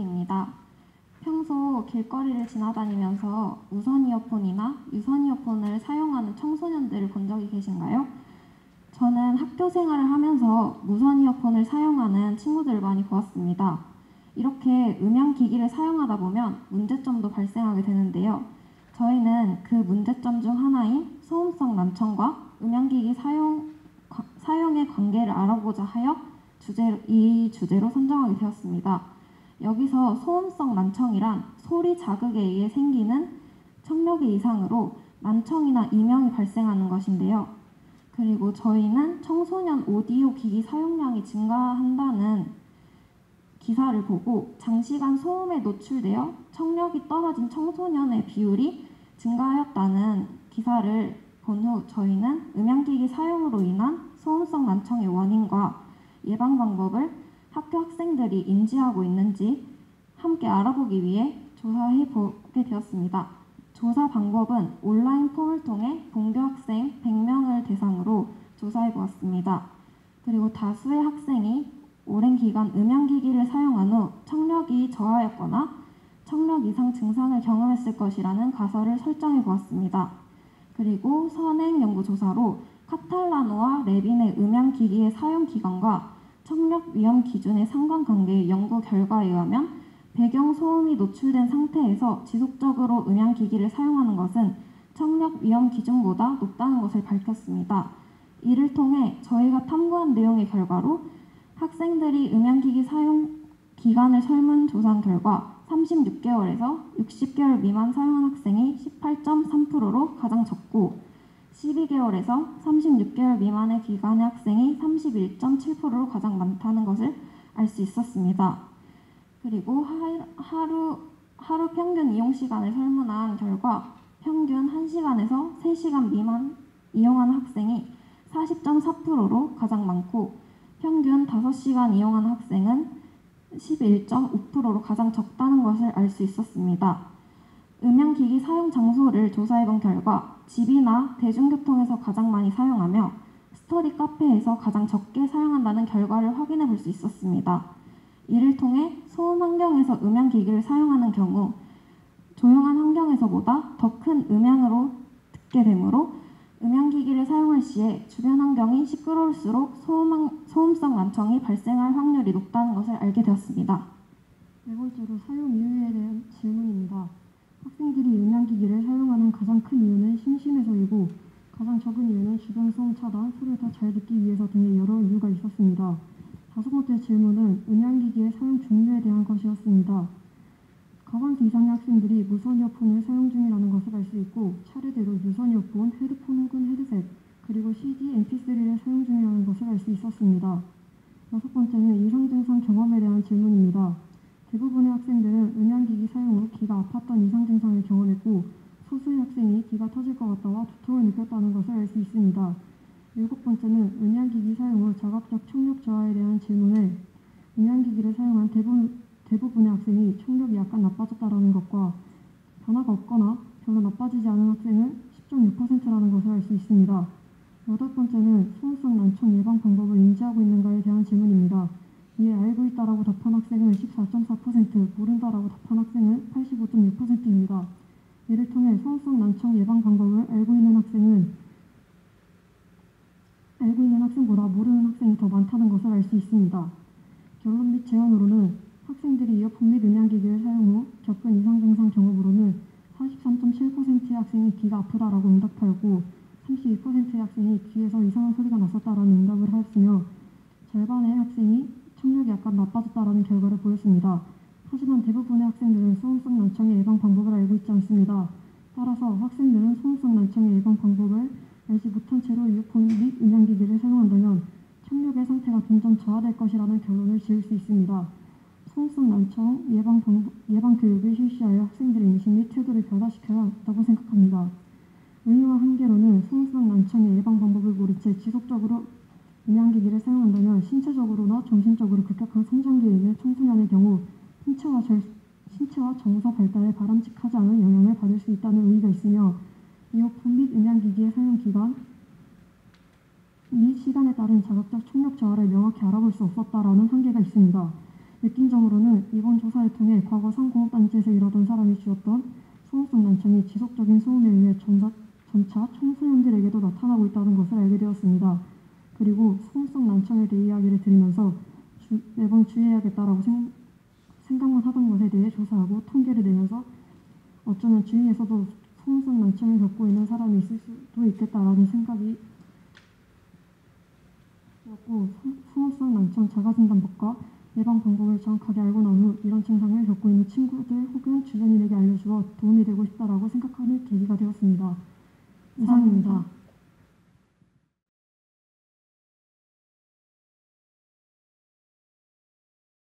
이은지입니다. 평소 길거리를 지나다니면서 무선 이어폰이나 유선 이어폰을 사용하는 청소년들을 본 적이 계신가요? 저는 학교 생활을 하면서 무선 이어폰을 사용하는 친구들을 많이 보았습니다. 이렇게 음향기기를 사용하다 보면 문제점도 발생하게 되는데요. 저희는 그 문제점 중 하나인 소음성 난청과 음향기기 사용의 관계를 알아보고자 하여 이 주제로 선정하게 되었습니다. 여기서 소음성 난청이란 소리 자극에 의해 생기는 청력의 이상으로 난청이나 이명이 발생하는 것인데요. 그리고 저희는 청소년 오디오 기기 사용량이 증가한다는 기사를 보고 장시간 소음에 노출되어 청력이 떨어진 청소년의 비율이 증가하였다는 기사를 본 후 저희는 음향기기 사용으로 인한 소음성 난청의 원인과 예방 방법을 학교 학생들이 인지하고 있는지 함께 알아보기 위해 조사해 보게 되었습니다. 조사 방법은 온라인 폼을 통해 본교 학생 100명을 대상으로 조사해 보았습니다. 그리고 다수의 학생이 오랜 기간 음향기기를 사용한 후 청력이 저하였거나 청력 이상 증상을 경험했을 것이라는 가설을 설정해 보았습니다. 그리고 선행 연구 조사로 카탈라노와 레빈의 음향기기의 사용 기간과 청력 위험 기준의 상관관계의 연구 결과에 의하면 배경 소음이 노출된 상태에서 지속적으로 음향기기를 사용하는 것은 청력 위험 기준보다 높다는 것을 밝혔습니다. 이를 통해 저희가 탐구한 내용의 결과로 학생들이 음향기기 사용 기간을 설문조사한 결과 36개월에서 60개월 미만 사용한 학생이 18.3%로 가장 적고 12개월에서 36개월 미만의 기간의 학생이 31.7%로 가장 많다는 것을 알 수 있었습니다. 그리고 하루 평균 이용 시간을 설문한 결과 평균 1시간에서 3시간 미만 이용하는 학생이 40.4%로 가장 많고 평균 5시간 이용하는 학생은 11.5%로 가장 적다는 것을 알 수 있었습니다. 음향기기 사용 장소를 조사해본 결과 집이나 대중교통에서 가장 많이 사용하며 스터디 카페에서 가장 적게 사용한다는 결과를 확인해 볼 수 있었습니다. 이를 통해 소음 환경에서 음향기기를 사용하는 경우 조용한 환경에서보다 더 큰 음향으로 듣게 되므로 음향기기를 사용할 시에 주변 환경이 시끄러울수록 소음성 난청이 발생할 확률이 높다는 것을 알게 되었습니다. 네 번째로 사용 이유에 대한 질문입니다. 학생들이 음향기기를 사용하는 가장 큰 이유는 심심해서이고 가장 적은 이유는 주변 소음 차단, 소리를 더 잘 듣기 위해서 등의 여러 이유가 있었습니다. 다섯 번째 질문은 음향기기의 사용 종류에 대한 것이었습니다. 과반수 이상의 학생들이 무선 이어폰을 사용 중이라는 것을 알 수 있고 차례대로 유선 이어폰, 헤드폰 혹은 헤드셋, 그리고 CD, MP3를 사용 중이라는 것을 알 수 있었습니다. 여섯 번째는 이상 증상 경험에 대한 질문입니다. 대부분의 학생들은 음향기기 사용 후 귀가 아팠던 이상 증상을 경험했고 소수의 학생이 귀가 터질 것 같다와 두통을 느꼈다는 것을 알 수 있습니다. 일곱 번째는 음향기기 사용 후 자각적 청력 저하에 대한 질문에 음향기기를 사용한 대부분의 학생이 청력이 약간 나빠졌다는 것과 변화가 없거나 별로 나빠지지 않은 학생은 10.6%라는 것을 알 수 있습니다. 여덟 번째는 소음성 난청 예방 방법을 인지하고 있는가에 대한 질문입니다. 이에 알고 있다라고 답한 학생은 14.4%, 모른다라고 답한 학생은 85.6%입니다. 이를 통해 소음성 난청 예방 방법을 알고 있는 학생보다 모르는 학생이 더 많다는 것을 알 수 있습니다. 결론 및 제안으로는 학생들이 이어폰 및 음향기기를 사용 후 겪은 이상 증상 경험으로는 43.7%의 학생이 귀가 아프다라고 응답하였고 32%의 학생이 귀에서 이상한 소리가 났었다라는 응답을 하였으며 절반의 학생이 청력이 약간 나빠졌다라는 결과를 보였습니다. 하지만 대부분의 학생들은 소음성 난청의 예방 방법을 알고 있지 않습니다. 따라서 학생들은 소음성 난청의 예방 방법을 알지 못한 채로 이어폰 및 음향기기를 사용한다면 청력의 상태가 점점 저하될 것이라는 결론을 지을 수 있습니다. 소음성 난청 예방 교육을 실시하여 학생들의 인식 및 태도를 변화시켜야 한다고 생각합니다. 의의와 한계로는 소음성 난청의 예방 방법을 모른 채 지속적으로 음향기기를 사용한다면 신체적으로나 정신적으로 급격한 성장기에 있는 청소년의 경우 신체와 정서 발달에 바람직하지 않은 영향을 받을 수 있다는 의의가 있으며 이어폰 및 음향기기의 사용 기간 및 시간에 따른 자각적 청력 저하를 명확히 알아볼 수 없었다라는 한계가 있습니다. 느낀 점으로는 이번 조사를 통해 과거 상공업단지에서 일하던 사람이 주었던 소음성 난청이 지속적인 소음에 의해 점차 청소년들에게도 나타나고 있다는 것을 알게 되었습니다. 그리고 소음성 난청에 대해 이야기를 들으면서 매번 주의해야겠다라고 생각만 하던 것에 대해 조사하고 통계를 내면서 어쩌면 주위에서도 소음성 난청을 겪고 있는 사람이 있을 수도 있겠다라는 생각이 들었고, 소음성 난청 자가진단법과 예방 방법을 정확하게 알고 난 후 이런 증상을 겪고 있는 친구들 혹은 주변인에게 알려주어 도움이 되고 싶다라고 생각하는 계기가 되었습니다. 이상입니다.